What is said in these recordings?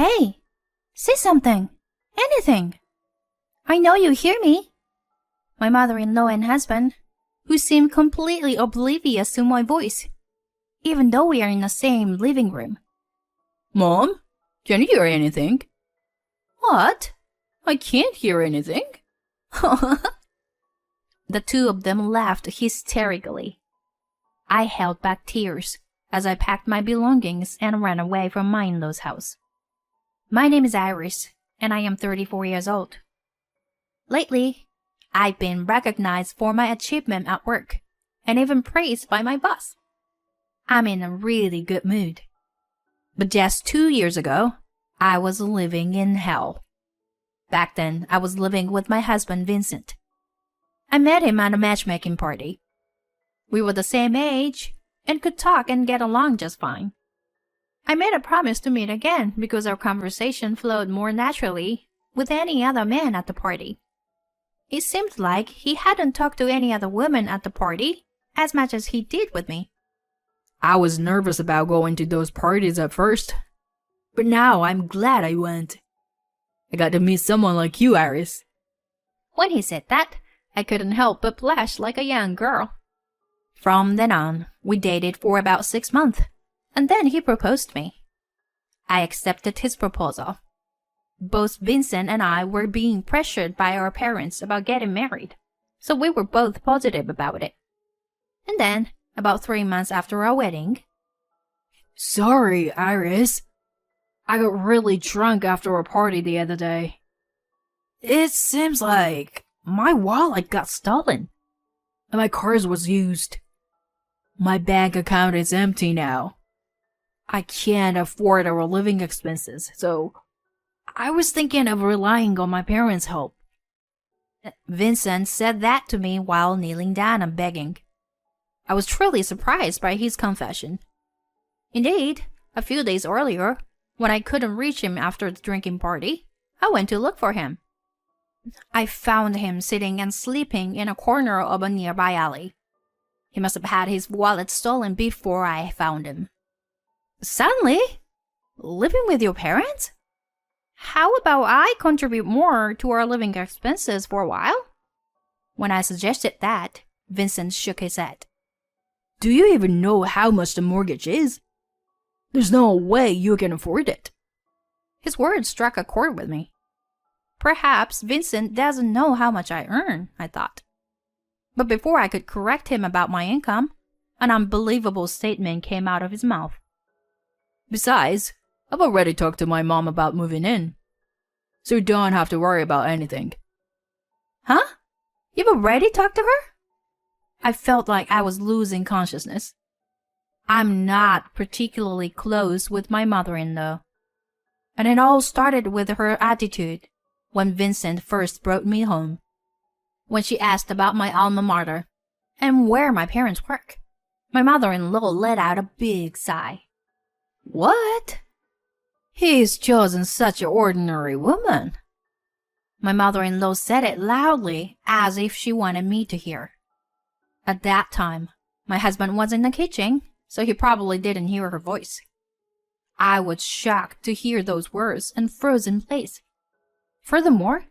Hey, say something. Anything. I know you hear me. My mother-in-law and husband, who seemed completely oblivious to my voice, even though we are in the same living room. Mom, can you hear anything? What? I can't hear anything. The two of them laughed hysterically. I held back tears as I packed my belongings and ran away from my in-law's house. My name is Iris, and I am 34 years old. Lately, I've been recognized for my achievement at work, and even praised by my boss. I'm in a really good mood. But just 2 years ago, I was living in hell. Back then, I was living with my husband, Vincent. I met him at a matchmaking party. We were the same age and could talk and get along just fine. I made a promise to meet again because our conversation flowed more naturally with any other man at the party. It seemed like he hadn't talked to any other woman at the party as much as he did with me. I was nervous about going to those parties at first, but now I'm glad I went. I got to meet someone like you, Iris. When he said that, I couldn't help but blush like a young girl. From then on, we dated for about 6 months, and then he proposed to me. I accepted his proposal. Both Vincent and I were being pressured by our parents about getting married, so we were both positive about it. And then, about 3 months after our wedding... Sorry, Iris. I got really drunk after a party the other day. It seems like my wallet got stolen, and my card was used. My bank account is empty now. I can't afford our living expenses, so I was thinking of relying on my parents' help. Vincent said that to me while kneeling down and begging. I was truly surprised by his confession. Indeed, a few days earlier, when I couldn't reach him after the drinking party, I went to look for him. I found him sitting and sleeping in a corner of a nearby alley. He must have had his wallet stolen before I found him. Suddenly? Living with your parents? How about I contribute more to our living expenses for a while? When I suggested that, Vincent shook his head. Do you even know how much the mortgage is? There's no way you can afford it. His words struck a chord with me. Perhaps Vincent doesn't know how much I earn, I thought. But before I could correct him about my income, an unbelievable statement came out of his mouth. Besides, I've already talked to my mom about moving in, so you don't have to worry about anything. Huh? You've already talked to her? I felt like I was losing consciousness. I'm not particularly close with my mother-in-law. And it all started with her attitude when Vincent first brought me home. When she asked about my alma mater and where my parents work, my mother-in-law let out a big sigh. What? He's chosen such an ordinary woman. My mother-in-law said it loudly as if she wanted me to hear. At that time, my husband was in the kitchen, so he probably didn't hear her voice. I was shocked to hear those words and froze in place. Furthermore,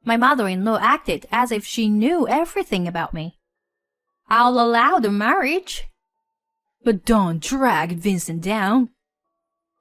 my mother-in-law acted as if she knew everything about me. I'll allow the marriage, but don't drag Vincent down.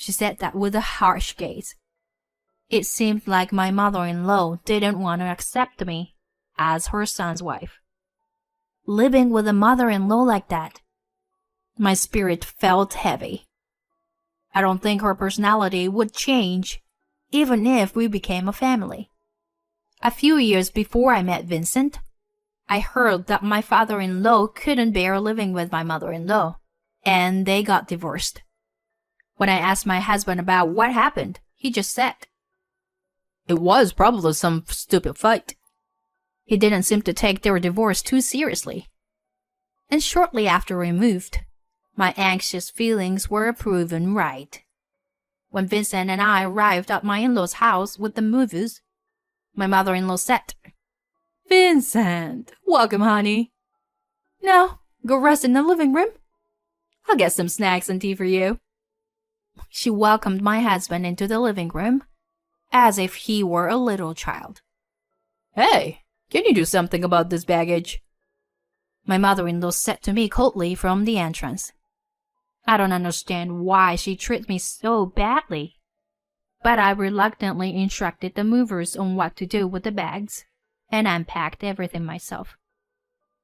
She said that with a harsh gaze. It seemed like my mother-in-law didn't want to accept me as her son's wife. Living with a mother-in-law like that, my spirit felt heavy. I don't think her personality would change, even if we became a family. A few years before I met Vincent, I heard that my father-in-law couldn't bear living with my mother-in-law, and they got divorced. When I asked my husband about what happened, he just said, "It was probably some stupid fight." He didn't seem to take their divorce too seriously. And shortly after we moved, my anxious feelings were proven right. When Vincent and I arrived at my in-law's house with the movers, my mother-in-law said, "Vincent, welcome, honey. Now, go rest in the living room. I'll get some snacks and tea for you." She welcomed my husband into the living room as if he were a little child. Hey, can you do something about this baggage? My mother-in-law said to me coldly from the entrance. I don't understand why she treats me so badly, but I reluctantly instructed the movers on what to do with the bags and unpacked everything myself.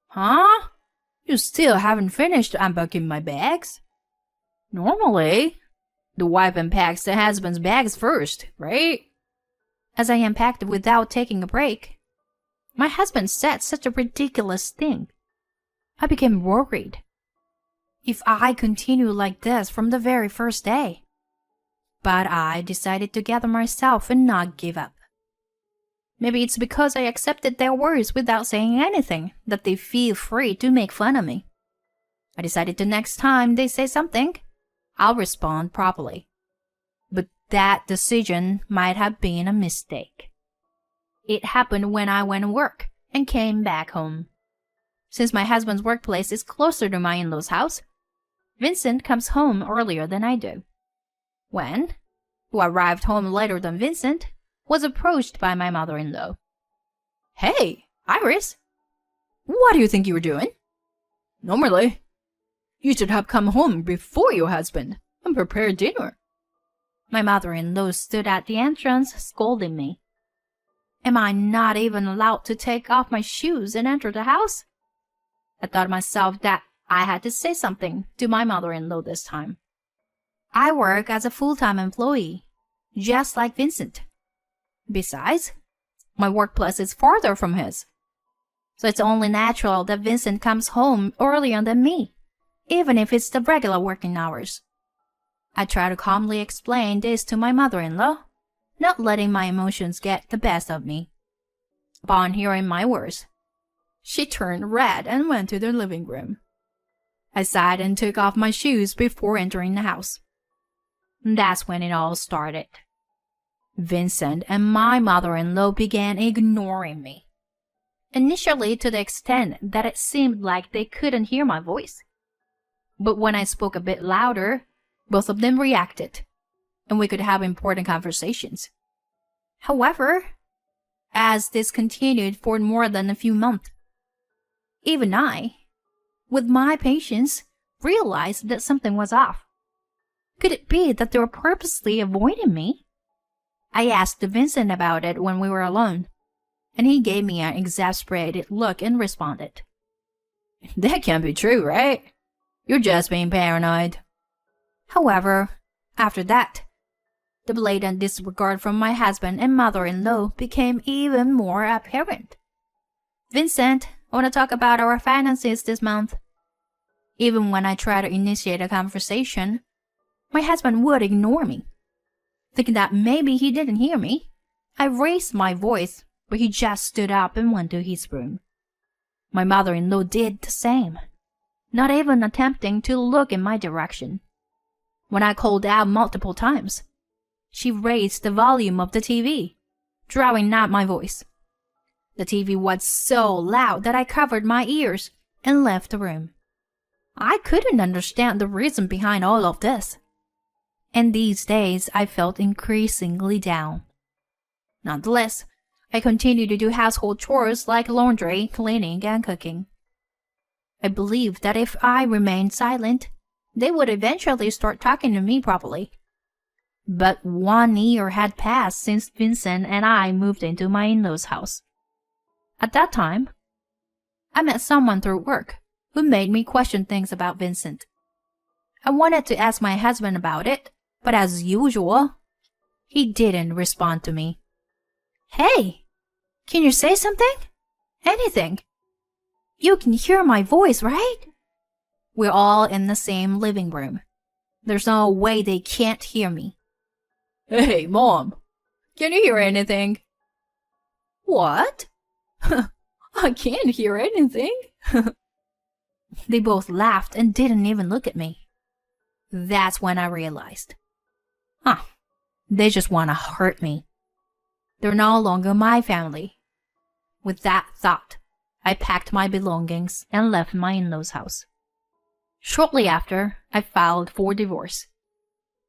Huh? You still haven't finished unpacking my bags? Normally, the wife unpacks the husband's bags first, right? As I unpacked without taking a break, my husband said such a ridiculous thing. I became worried. If I continue like this from the very first day. But I decided to gather myself and not give up. Maybe it's because I accepted their words without saying anything that they feel free to make fun of me. I decided the next time they say something, I'll respond properly. But that decision might have been a mistake. It happened when I went to work and came back home. Since my husband's workplace is closer to my in-laws' house, Vincent comes home earlier than I do. Wen, who arrived home later than Vincent, was approached by my mother-in-law. Hey, Iris, what do you think you were doing? Normally, you should have come home before your husband and prepared dinner. My mother-in-law stood at the entrance scolding me. Am I not even allowed to take off my shoes and enter the house? I thought myself that I had to say something to my mother-in-law this time. I work as a full-time employee, just like Vincent. Besides, my workplace is farther from his. So it's only natural that Vincent comes home earlier than me, even if it's the regular working hours. I try to calmly explain this to my mother-in-law, not letting my emotions get the best of me. Upon hearing my words, she turned red and went to the living room. I sighed and took off my shoes before entering the house. That's when it all started. Vincent and my mother-in-law began ignoring me. Initially to the extent that it seemed like they couldn't hear my voice. But when I spoke a bit louder, both of them reacted, and we could have important conversations. However, as this continued for more than a few months, even I, with my patience, realized that something was off. Could it be that they were purposely avoiding me? I asked Vincent about it when we were alone, and he gave me an exasperated look and responded, That can't be true, right? You're just being paranoid. However, after that, the blatant disregard from my husband and mother-in-law became even more apparent. Vincent, I want to talk about our finances this month. Even when I try to initiate a conversation, my husband would ignore me. Thinking that maybe he didn't hear me, I raised my voice, but he just stood up and went to his room. My mother-in-law did the same, not even attempting to look in my direction. When I called out multiple times, she raised the volume of the TV, drowning out my voice. The TV was so loud that I covered my ears and left the room. I couldn't understand the reason behind all of this. And these days I felt increasingly down. Nonetheless, I continued to do household chores like laundry, cleaning, and cooking. I believed that if I remained silent, they would eventually start talking to me properly. But 1 year had passed since Vincent and I moved into my in-laws' house. At that time, I met someone through work who made me question things about Vincent. I wanted to ask my husband about it, but as usual, he didn't respond to me. Hey, can you say something? Anything? You can hear my voice, right? We're all in the same living room. There's no way they can't hear me. Hey, Mom, can you hear anything? What? I can't hear anything. They both laughed and didn't even look at me. That's when I realized. They just want to hurt me. They're no longer my family. With that thought, I packed my belongings and left my in-laws' house. Shortly after, I filed for divorce.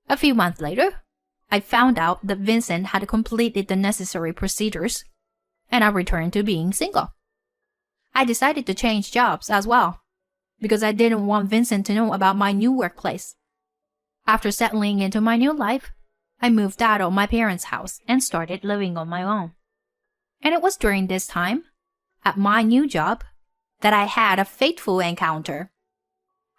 A few months later, I found out that Vincent had completed the necessary procedures, and I returned to being single. I decided to change jobs as well, because I didn't want Vincent to know about my new workplace. After settling into my new life, I moved out of my parents' house and started living on my own. And it was during this time, at my new job, that I had a fateful encounter.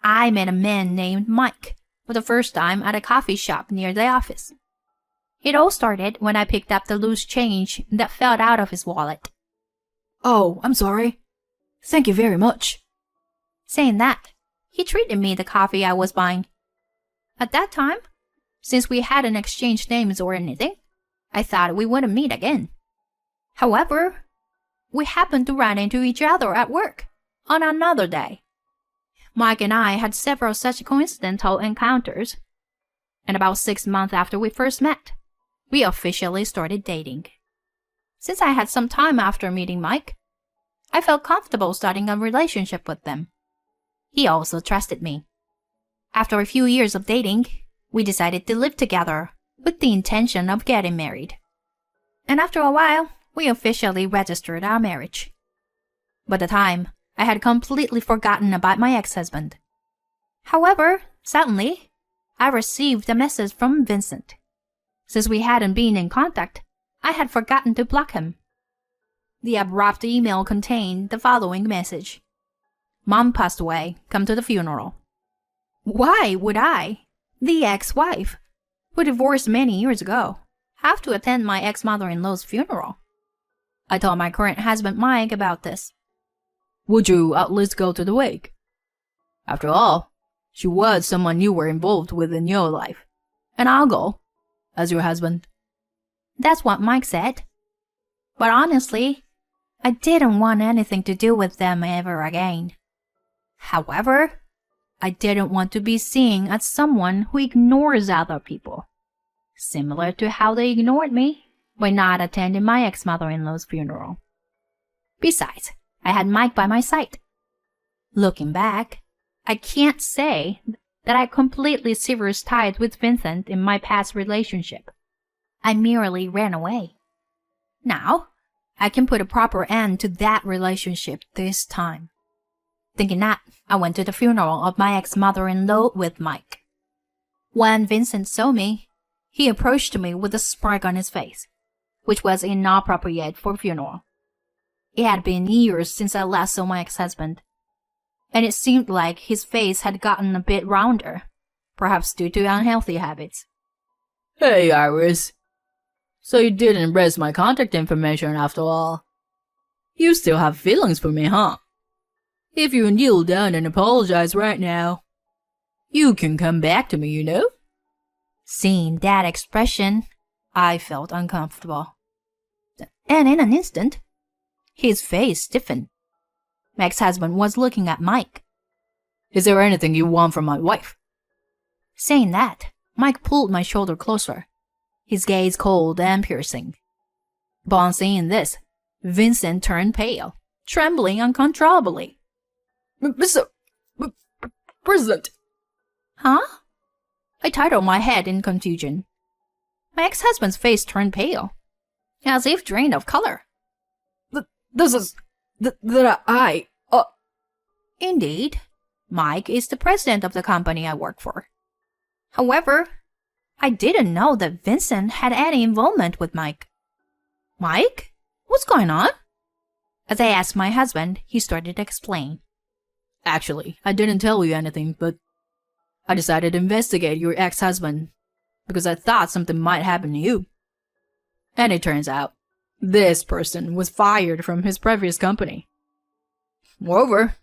I met a man named Mike for the first time at a coffee shop near the office. It all started when I picked up the loose change that fell out of his wallet. Oh, I'm sorry. Thank you very much. Saying that, he treated me the coffee I was buying. At that time, since we hadn't exchanged names or anything, I thought we wouldn't meet again. However, we happened to run into each other at work on another day. Mike and I had several such coincidental encounters, and about 6 months after we first met, we officially started dating. Since I had some time after meeting Mike, I felt comfortable starting a relationship with them. He also trusted me. After a few years of dating, we decided to live together with the intention of getting married. And after a while, we officially registered our marriage. By the time, I had completely forgotten about my ex-husband. However, suddenly, I received a message from Vincent. Since we hadn't been in contact, I had forgotten to block him. The abrupt email contained the following message. Mom passed away. Come to the funeral. Why would I, the ex-wife, who divorced many years ago, have to attend my ex-mother-in-law's funeral? I told my current husband Mike about this. Would you at least go to the wake? After all, she was someone you were involved with in your life, and I'll go, as your husband. That's what Mike said. But honestly, I didn't want anything to do with them ever again. However, I didn't want to be seen as someone who ignores other people, similar to how they ignored me by not attending my ex-mother-in-law's funeral. Besides, I had Mike by my side. Looking back, I can't say that I completely severed ties with Vincent in my past relationship. I merely ran away. Now, I can put a proper end to that relationship this time. Thinking that, I went to the funeral of my ex-mother-in-law with Mike. When Vincent saw me, he approached me with a smirk on his face, which was inappropriate for a funeral. It had been years since I last saw my ex-husband, and it seemed like his face had gotten a bit rounder, perhaps due to unhealthy habits. Hey, Iris. So you didn't erase my contact information after all. You still have feelings for me, huh? If you kneel down and apologize right now, you can come back to me, you know? Seeing that expression, I felt uncomfortable. And in an instant, his face stiffened. My ex-husband was looking at Mike. Is there anything you want from my wife? Saying that, Mike pulled my shoulder closer, his gaze cold and piercing. Upon seeing this, Vincent turned pale, trembling uncontrollably. Mr. President. Huh? I titled my head in confusion. My ex-husband's face turned pale, as if drained of color. This is... Indeed, Mike is the president of the company I work for. However, I didn't know that Vincent had any involvement with Mike. Mike? What's going on? As I asked my husband, he started to explain. Actually, I didn't tell you anything, but I decided to investigate your ex-husband because I thought something might happen to you. And it turns out, this person was fired from his previous company. Moreover,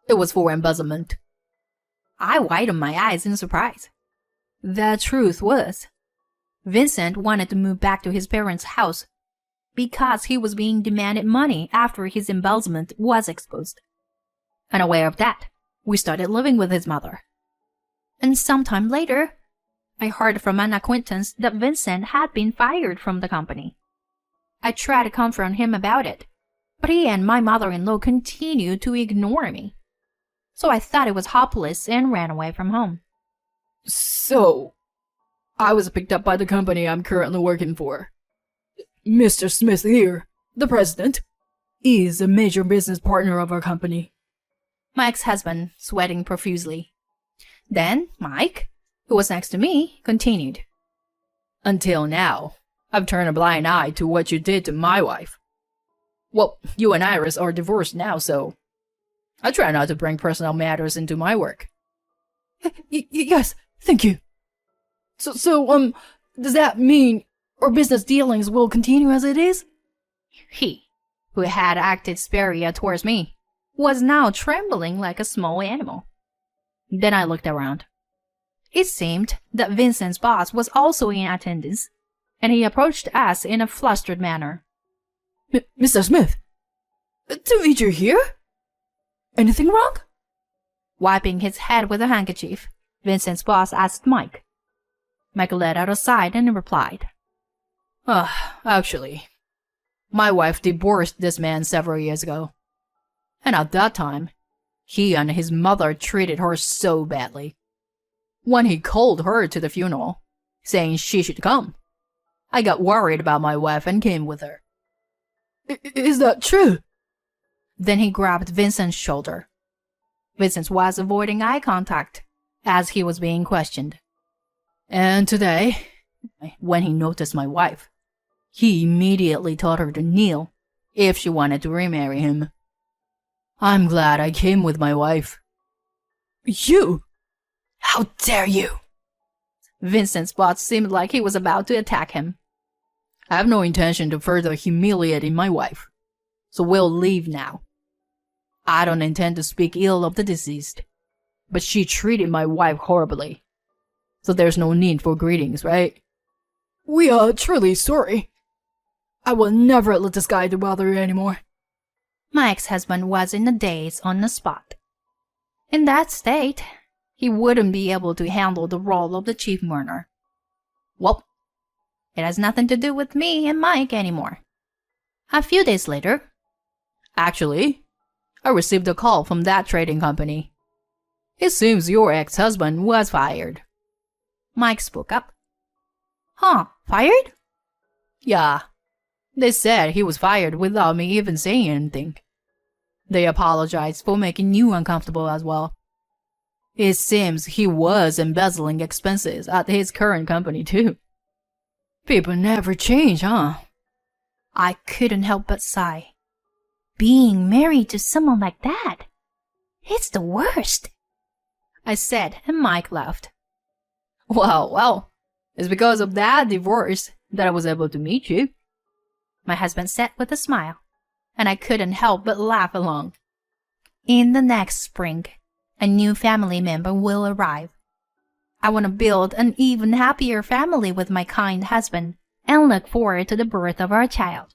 it was for embezzlement. I widened my eyes in surprise. The truth was, Vincent wanted to move back to his parents' house because he was being demanded money after his embezzlement was exposed. Unaware of that, we started living with his mother. And sometime later, I heard from an acquaintance that Vincent had been fired from the company. I tried to confront him about it, but he and my mother-in-law continued to ignore me. So I thought it was hopeless and ran away from home. So, I was picked up by the company I'm currently working for. Mr. Smith here, the president, is a major business partner of our company. My ex-husband, sweating profusely. Then Mike, who was next to me, continued. Until now, I've turned a blind eye to what you did to my wife. Well, you and Iris are divorced now, so I try not to bring personal matters into my work. Yes, thank you. So, does that mean our business dealings will continue as it is? He, who had acted superior towards me, was now trembling like a small animal. Then I looked around. It seemed that Vincent's boss was also in attendance, and he approached us in a flustered manner. Mr. Smith, to meet you here? Anything wrong? Wiping his head with a handkerchief, Vincent's boss asked Mike. Mike let out a sigh and replied. Actually, my wife divorced this man several years ago. And at that time, he and his mother treated her so badly. When he called her to the funeral, saying she should come, I got worried about my wife and came with her. Is that true? Then he grabbed Vincent's shoulder. Vincent was avoiding eye contact as he was being questioned. And today, when he noticed my wife, he immediately told her to kneel if she wanted to remarry him. I'm glad I came with my wife. You? How dare you? Vincent's boss seemed like he was about to attack him. I have no intention to further humiliating my wife, so we'll leave now. I don't intend to speak ill of the deceased, but she treated my wife horribly, so there's no need for greetings, right? We are truly sorry. I will never let this guy bother you anymore. My ex-husband was in a daze on the spot. In that state, he wouldn't be able to handle the role of the chief mourner. Well, it has nothing to do with me and Mike anymore. A few days later, actually, I received a call from that trading company. It seems your ex-husband was fired. Mike spoke up. Huh, fired? Yeah. They said he was fired without me even saying anything. They apologized for making you uncomfortable as well. It seems he was embezzling expenses at his current company too. People never change, huh? I couldn't help but sigh. Being married to someone like that, it's the worst, I said, and Mike laughed. Well, it's because of that divorce that I was able to meet you, my husband said with a smile, and I couldn't help but laugh along. In the next spring, a new family member will arrive. I want to build an even happier family with my kind husband and look forward to the birth of our child.